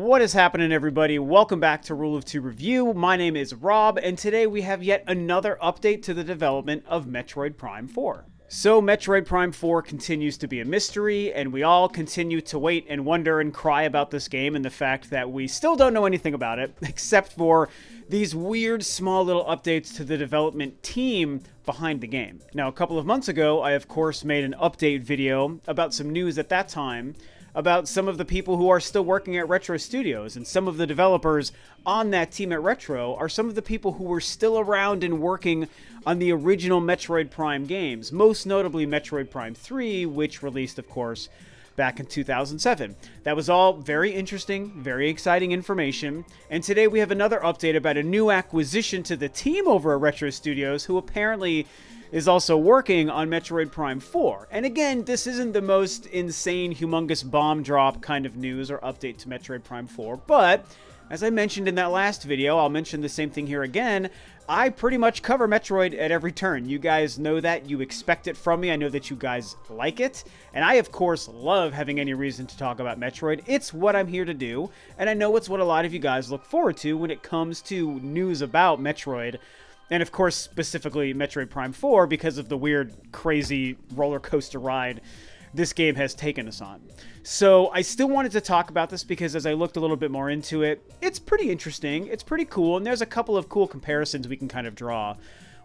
What is happening, everybody? Welcome back to Rule of Two Review. My name is Rob, and today we have yet another update to the development of Metroid Prime 4. So Metroid Prime 4 continues to be a mystery, and we all continue to wait and wonder and cry about this game and the fact that we still don't know anything about it, except for these weird small little updates to the development team behind the game. Now, a couple of months ago, I of course made an update video about some news at that time about some of the people who are still working at Retro Studios, and some of the developers on that team at Retro are some of the people who were still around and working on the original Metroid Prime games, most notably Metroid Prime 3, which released, of course, back in 2007. That was all very interesting, very exciting information, and today we have another update about a new acquisition to the team over at Retro Studios, who apparently is also working on Metroid Prime 4. And again, this isn't the most insane, humongous bomb drop kind of news or update to Metroid Prime 4, but as I mentioned in that last video, I'll mention the same thing here again. I pretty much cover Metroid at every turn. You guys know that. You expect it from me. I know that you guys like it. And I, of course, love having any reason to talk about Metroid. It's what I'm here to do. And I know it's what a lot of you guys look forward to when it comes to news about Metroid. And of course, specifically Metroid Prime 4, because of the weird, crazy roller coaster ride this game has taken us on. So I still wanted to talk about this because as I looked a little bit more into it, it's pretty interesting, it's pretty cool, and there's a couple of cool comparisons we can kind of draw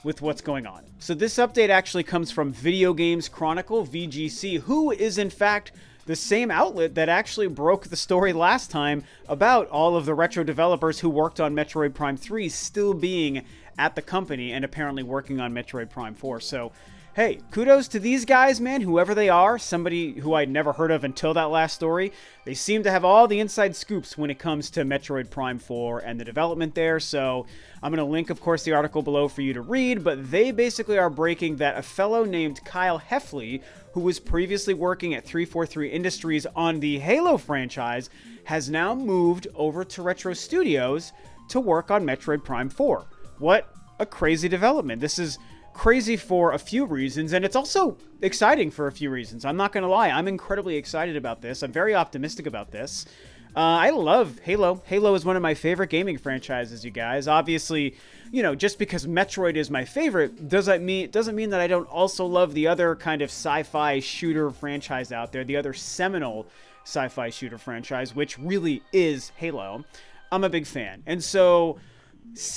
with what's going on. So this update actually comes from Video Games Chronicle, VGC, who is in fact the same outlet that actually broke the story last time about all of the Retro developers who worked on Metroid Prime 3 still being at the company and apparently working on Metroid Prime 4. So, hey, kudos to these guys, man, whoever they are, somebody who I'd never heard of until that last story. They seem to have all the inside scoops when it comes to Metroid Prime 4 and the development there, so I'm going to link, of course, the article below for you to read, but they basically are breaking that a fellow named Kyle Heffley, who was previously working at 343 Industries on the Halo franchise, has now moved over to Retro Studios to work on Metroid Prime 4. What a crazy development. This is crazy for a few reasons, and it's also exciting for a few reasons. I'm not going to lie. I'm incredibly excited about this. I'm very optimistic about this. I love Halo. Halo is one of my favorite gaming franchises, you guys. Obviously, you know, just because Metroid is my favorite doesn't mean that I don't also love the other kind of sci-fi shooter franchise out there, the other seminal sci-fi shooter franchise, which really is Halo. I'm a big fan. And so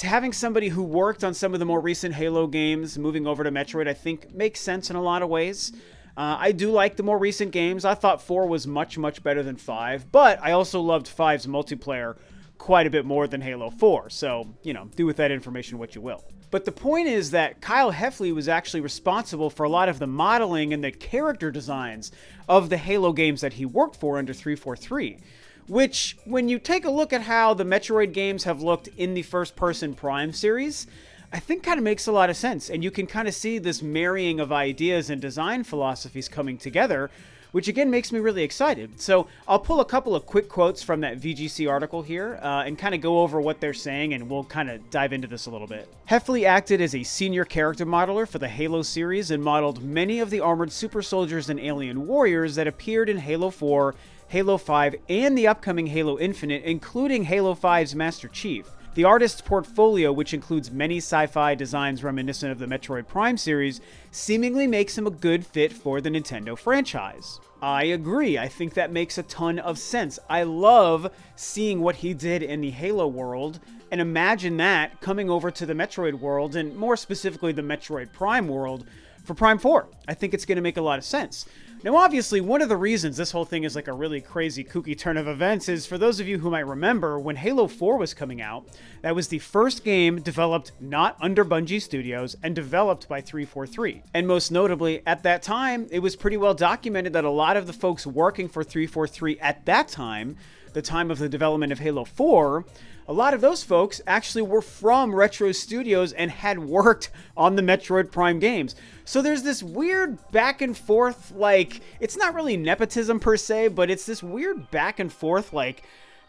having somebody who worked on some of the more recent Halo games moving over to Metroid, I think makes sense in a lot of ways. I do like the more recent games. I thought 4 was much, much better than 5, but I also loved 5's multiplayer quite a bit more than Halo 4, so, you know, do with that information what you will. But the point is that Kyle Heffley was actually responsible for a lot of the modeling and the character designs of the Halo games that he worked for under 343. Which, when you take a look at how the Metroid games have looked in the first-person Prime series, I think kind of makes a lot of sense. And you can kind of see this marrying of ideas and design philosophies coming together, which again makes me really excited. So I'll pull a couple of quick quotes from that VGC article here and kind of go over what they're saying, and we'll kind of dive into this a little bit. Heffley acted as a senior character modeler for the Halo series and modeled many of the armored super soldiers and alien warriors that appeared in Halo 4, Halo 5, and the upcoming Halo Infinite, including Halo 5's Master Chief. The artist's portfolio, which includes many sci-fi designs reminiscent of the Metroid Prime series, seemingly makes him a good fit for the Nintendo franchise. I agree. I think that makes a ton of sense. I love seeing what he did in the Halo world, and imagine that coming over to the Metroid world, and more specifically the Metroid Prime world, for Prime 4. I think it's going to make a lot of sense. Now, obviously, one of the reasons this whole thing is like a really crazy, kooky turn of events is, for those of you who might remember, when Halo 4 was coming out, that was the first game developed not under Bungie Studios and developed by 343. And most notably, at that time, it was pretty well documented that a lot of the folks working for 343 at that time, the time of the development of Halo 4, a lot of those folks actually were from Retro Studios and had worked on the Metroid Prime games. So there's this weird back and forth, like, it's not really nepotism per se, but it's this weird back and forth, like,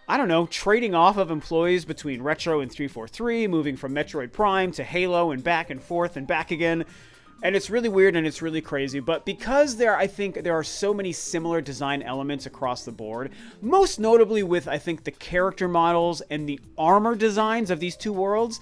I don't know, trading off of employees between Retro and 343, moving from Metroid Prime to Halo and back and forth and back again. And it's really weird and it's really crazy, but because I think there are so many similar design elements across the board, most notably with, I think, the character models and the armor designs of these two worlds,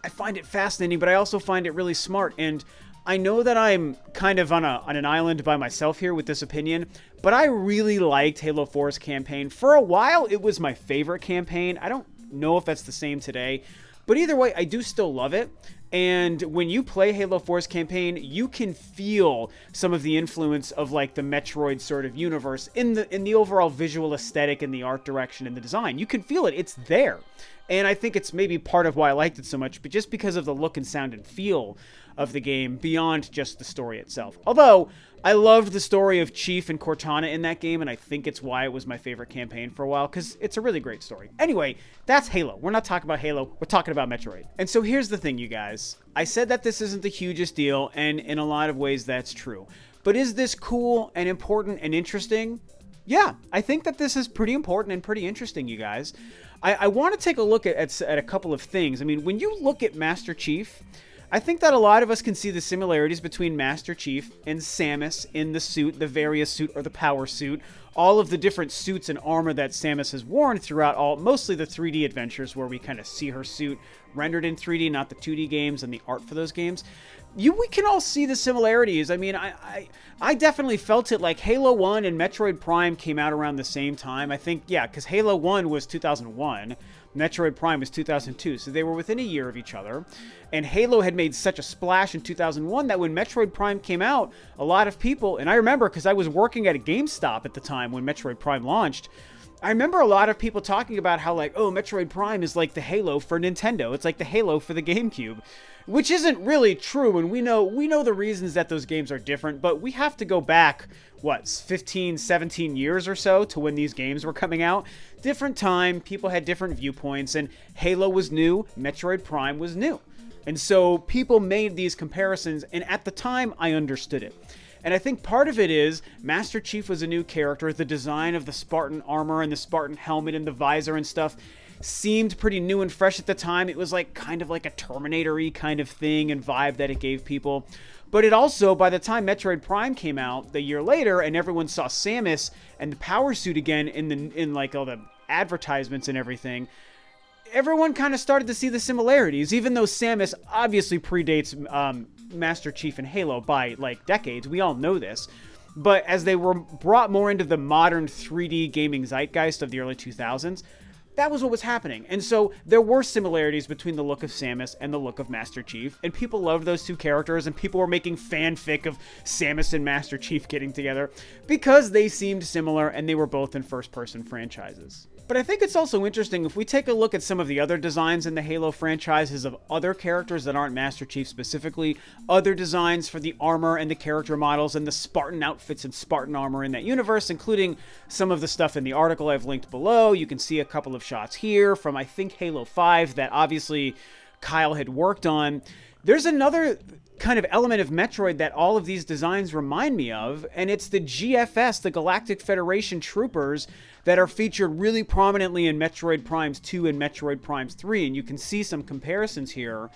I find it fascinating, but I also find it really smart. And I know that I'm kind of on an island by myself here with this opinion, but I really liked Halo 4's campaign. For a while, it was my favorite campaign. I don't know if that's the same today, but either way, I do still love it. And when you play Halo 4's campaign, you can feel some of the influence of like the Metroid sort of universe in the overall visual aesthetic and the art direction and the design. You can feel it. It's there. And I think it's maybe part of why I liked it so much, but just because of the look and sound and feel of the game beyond just the story itself. Although, I loved the story of Chief and Cortana in that game, and I think it's why it was my favorite campaign for a while, because it's a really great story. Anyway, that's Halo. We're not talking about Halo, we're talking about Metroid. And so here's the thing, you guys. I said that this isn't the hugest deal, and in a lot of ways that's true. But is this cool and important and interesting? Yeah, I think that this is pretty important and pretty interesting, you guys. I want to take a look at a couple of things. I mean, when you look at Master Chief, I think that a lot of us can see the similarities between Master Chief and Samus in the suit, the Various suit or the Power suit, all of the different suits and armor that Samus has worn throughout mostly the 3D adventures where we kind of see her suit rendered in 3D, not the 2D games and the art for those games. We can all see the similarities. I mean, I definitely felt it. Like Halo 1 and Metroid Prime came out around the same time. I think, yeah, because Halo 1 was 2001. Metroid Prime was 2002, so they were within a year of each other. And Halo had made such a splash in 2001 that when Metroid Prime came out, a lot of people, and I remember because I was working at a GameStop at the time when Metroid Prime launched, I remember a lot of people talking about how like, oh, Metroid Prime is like the Halo for Nintendo. It's like the Halo for the GameCube, which isn't really true. And we know the reasons that those games are different, but we have to go back, what, 15, 17 years or so to when these games were coming out. Different time, people had different viewpoints, and Halo was new, Metroid Prime was new. And so people made these comparisons, and at the time, I understood it. And I think part of it is Master Chief was a new character. The design of the Spartan armor and the Spartan helmet and the visor and stuff seemed pretty new and fresh at the time. It was like kind of like a Terminator-y kind of thing and vibe that it gave people. But it also, by the time Metroid Prime came out the year later and everyone saw Samus and the power suit again in like all the advertisements and everything, everyone kind of started to see the similarities, even though Samus obviously predates Master Chief and Halo by like decades. We all know this. But as they were brought more into the modern 3D gaming zeitgeist of the early 2000s, that was what was happening. And so there were similarities between the look of Samus and the look of Master Chief, and people loved those two characters, and people were making fanfic of Samus and Master Chief getting together because they seemed similar and they were both in first-person franchises. But I think it's also interesting if we take a look at some of the other designs in the Halo franchises of other characters that aren't Master Chief specifically, other designs for the armor and the character models and the Spartan outfits and Spartan armor in that universe, including some of the stuff in the article I've linked below. You can see a couple of shots here from, I think, Halo 5 that obviously Kyle had worked on. There's another kind of element of Metroid that all of these designs remind me of, and it's the GFS, the Galactic Federation troopers, that are featured really prominently in Metroid Primes 2 and Metroid Primes 3, and you can see some comparisons here.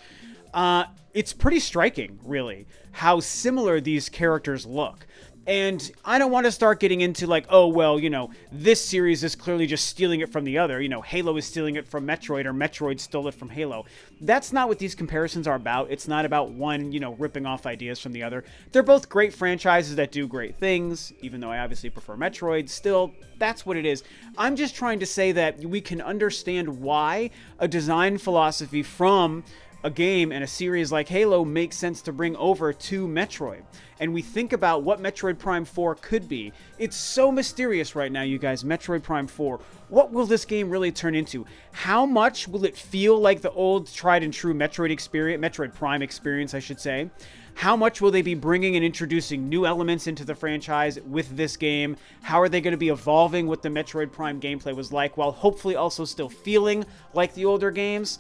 It's pretty striking, really, how similar these characters look. And I don't want to start getting into like, oh, well, you know, this series is clearly just stealing it from the other. You know, Halo is stealing it from Metroid, or Metroid stole it from Halo. That's not what these comparisons are about. It's not about one, you know, ripping off ideas from the other. They're both great franchises that do great things, even though I obviously prefer Metroid. Still, that's what it is. I'm just trying to say that we can understand why a design philosophy from a game and a series like Halo makes sense to bring over to Metroid. And we think about what Metroid Prime 4 could be. It's so mysterious right now, you guys. Metroid Prime 4. What will this game really turn into? How much will it feel like the old tried and true Metroid Prime experience, I should say? How much will they be bringing and introducing new elements into the franchise with this game? How are they going to be evolving what the Metroid Prime gameplay was like, while hopefully also still feeling like the older games?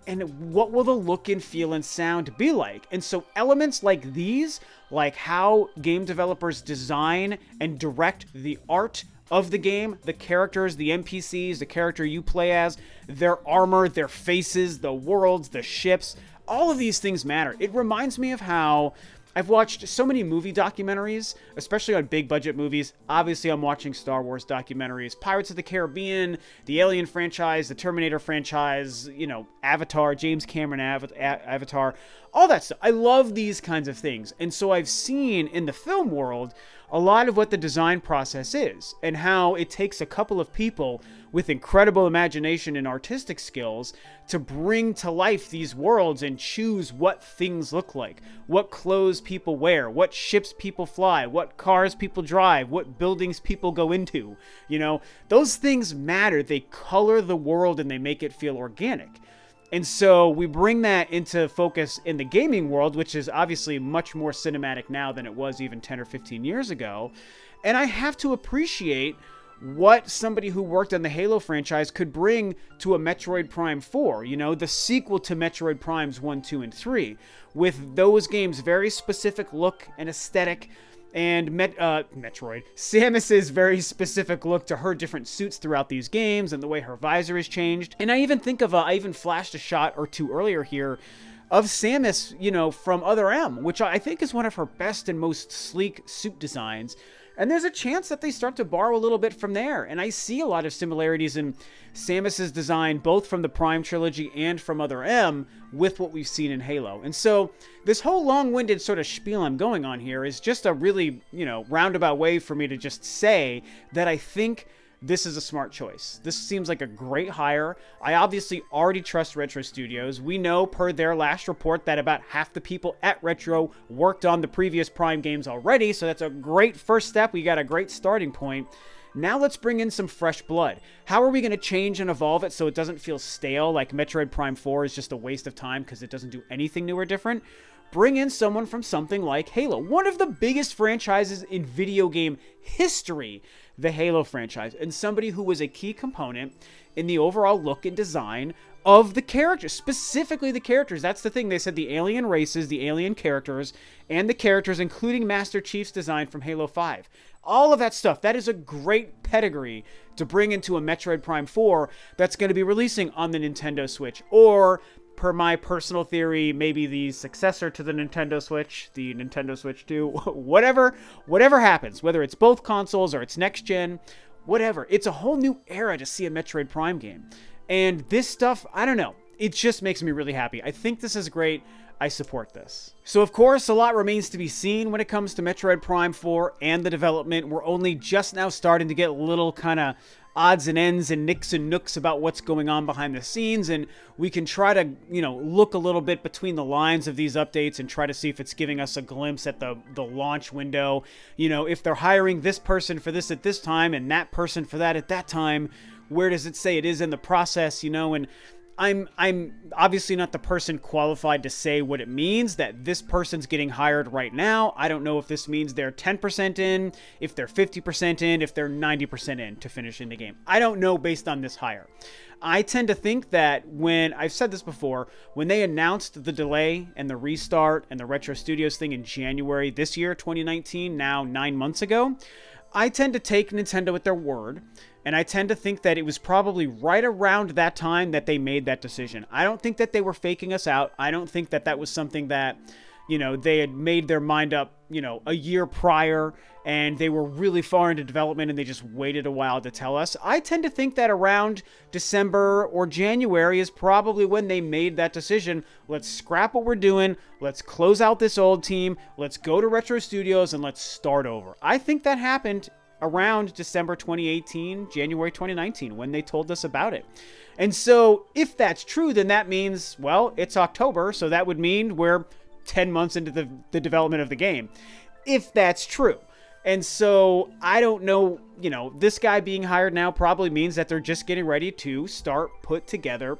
And what will the look and feel and sound be like? And so elements like these, like how game developers design and direct the art of the game, the characters, the NPCs, the character you play as, their armor, their faces, the worlds, the ships, all of these things matter. It reminds me of how I've watched so many movie documentaries, especially on big budget movies. Obviously, I'm watching Star Wars documentaries, Pirates of the Caribbean, the Alien franchise, the Terminator franchise, you know, Avatar, James Cameron Avatar, all that stuff. I love these kinds of things. And so I've seen in the film world a lot of what the design process is and how it takes a couple of people with incredible imagination and artistic skills to bring to life these worlds and choose what things look like, what clothes people wear, what ships people fly, what cars people drive, what buildings people go into. You know, those things matter. They color the world and they make it feel organic. And so we bring that into focus in the gaming world, which is obviously much more cinematic now than it was even 10 or 15 years ago. And I have to appreciate what somebody who worked on the Halo franchise could bring to a Metroid Prime 4, you know, the sequel to Metroid Primes 1, 2, and 3, with those games' very specific look and aesthetic, and Metroid, Samus's very specific look to her different suits throughout these games and the way her visor is changed. And I even think of, I even flashed a shot or two earlier here of Samus, you know, from Other M, which I think is one of her best and most sleek suit designs. And there's a chance that they start to borrow a little bit from there. And I see a lot of similarities in Samus's design, both from the Prime trilogy and from Other M, with what we've seen in Halo. And so this whole long-winded sort of spiel I'm going on here is just a really, you know, roundabout way for me to just say that I think this is a smart choice. This seems like a great hire. I obviously already trust Retro Studios. We know per their last report that about half the people at Retro worked on the previous Prime games already, so that's a great first step. We got a great starting point. Now let's bring in some fresh blood. How are we going to change and evolve it so it doesn't feel stale, like Metroid Prime 4 is just a waste of time because it doesn't do anything new or different? Bring in someone from something like Halo, one of the biggest franchises in video game history, the Halo franchise, and somebody who was a key component in the overall look and design of the characters, specifically the characters. That's the thing. They said the alien races, the alien characters, and the characters, including Master Chief's design from Halo 5. All of that stuff, that is a great pedigree to bring into a Metroid Prime 4 that's going to be releasing on the Nintendo Switch, or per my personal theory, maybe the successor to the Nintendo Switch, the Nintendo Switch 2, whatever happens, whether it's both consoles or it's next gen, whatever. It's a whole new era to see a Metroid Prime game. And this stuff, I don't know, it just makes me really happy. I think this is great. I support this. So of course, a lot remains to be seen when it comes to Metroid Prime 4 and the development. We're only just now starting to get little kind of odds and ends and nicks and nooks about what's going on behind the scenes, and we can try to, you know, look a little bit between the lines of these updates and try to see if it's giving us a glimpse at the launch window. You know, if they're hiring this person for this at this time and that person for that at that time, where does it say it is in the process, you know? And I'm obviously not the person qualified to say what it means that this person's getting hired right now. I don't know if this means they're 10% in, if they're 50% in, if they're 90% in to finishing the game. I don't know based on this hire. I tend to think that when, I've said this before, when they announced the delay and the restart and the Retro Studios thing in January this year, 2019, now 9 months ago, I tend to take Nintendo at their word, and I tend to think that it was probably right around that time that they made that decision. I don't think that they were faking us out. I don't think that that was something that, you know, they had made their mind up, you know, a year prior, and they were really far into development and they just waited a while to tell us. I tend to think that around December or January is probably when they made that decision. Let's scrap what we're doing. Let's close out this old team. Let's go to Retro Studios and let's start over. I think that happened around December 2018, January 2019, when they told us about it. And so if that's true, then that means, well, it's October, so that would mean we're 10 months into the development of the game, if that's true. And so I don't know, you know, this guy being hired now probably means that they're just getting ready to start putting together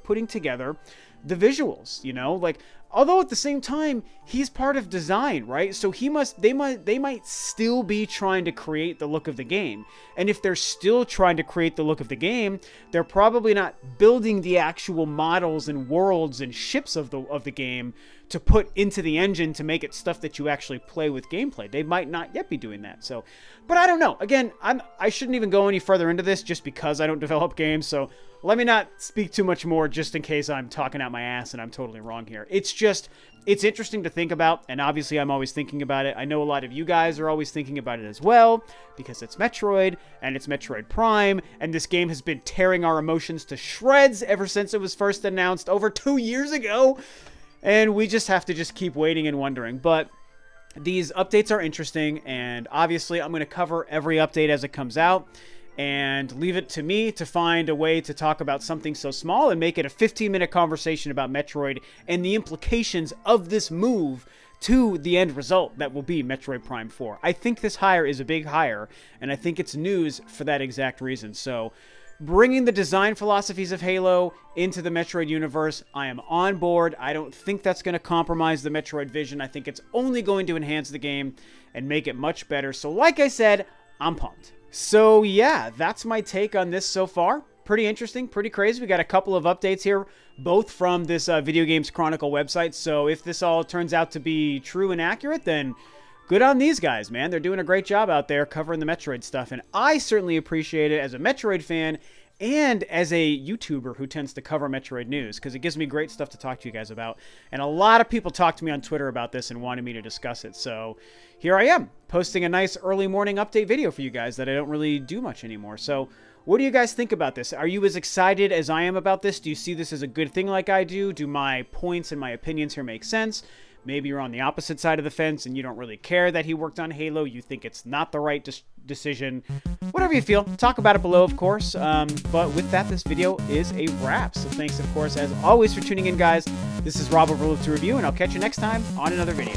the visuals, you know, like, although at the same time, he's part of design, right? So they might still be trying to create the look of the game. And if they're still trying to create the look of the game, they're probably not building the actual models and worlds and ships of the game to put into the engine to make it stuff that you actually play with gameplay. They might not yet be doing that. So, but I don't know. Again, I I shouldn't even go any further into this just because I don't develop games, so let me not speak too much more just in case I'm talking out my ass and I'm totally wrong here. It's interesting to think about, and obviously I'm always thinking about it. I know a lot of you guys are always thinking about it as well, because it's Metroid, and it's Metroid Prime, and this game has been tearing our emotions to shreds ever since it was first announced over 2 years ago, and we just have to just keep waiting and wondering. But these updates are interesting, and obviously I'm going to cover every update as it comes out, and leave it to me to find a way to talk about something so small and make it a 15-minute conversation about Metroid and the implications of this move to the end result that will be Metroid Prime 4. I think this hire is a big hire, and I think it's news for that exact reason. So, bringing the design philosophies of Halo into the Metroid universe, I am on board. I don't think that's going to compromise the Metroid vision. I think it's only going to enhance the game and make it much better. So, like I said, I'm pumped. So yeah, that's my take on this so far. Pretty interesting, pretty crazy. We got a couple of updates here, both from this Video Games Chronicle website. So if this all turns out to be true and accurate, then good on these guys, man. They're doing a great job out there covering the Metroid stuff. And I certainly appreciate it as a Metroid fan and as a YouTuber who tends to cover Metroid news, because it gives me great stuff to talk to you guys about. And a lot of people talked to me on Twitter about this and wanted me to discuss it. So here I am, posting a nice early morning update video for you guys that I don't really do much anymore. So what do you guys think about this? Are you as excited as I am about this? Do you see this as a good thing like I do? Do my points and my opinions here make sense? Maybe you're on the opposite side of the fence and you don't really care that he worked on Halo. You think it's not the right decision. Whatever you feel, talk about it below, of course. But with that, this video is a wrap. So thanks, of course, as always, for tuning in, guys. This is Rob of Rule of Two Review, and I'll catch you next time on another video.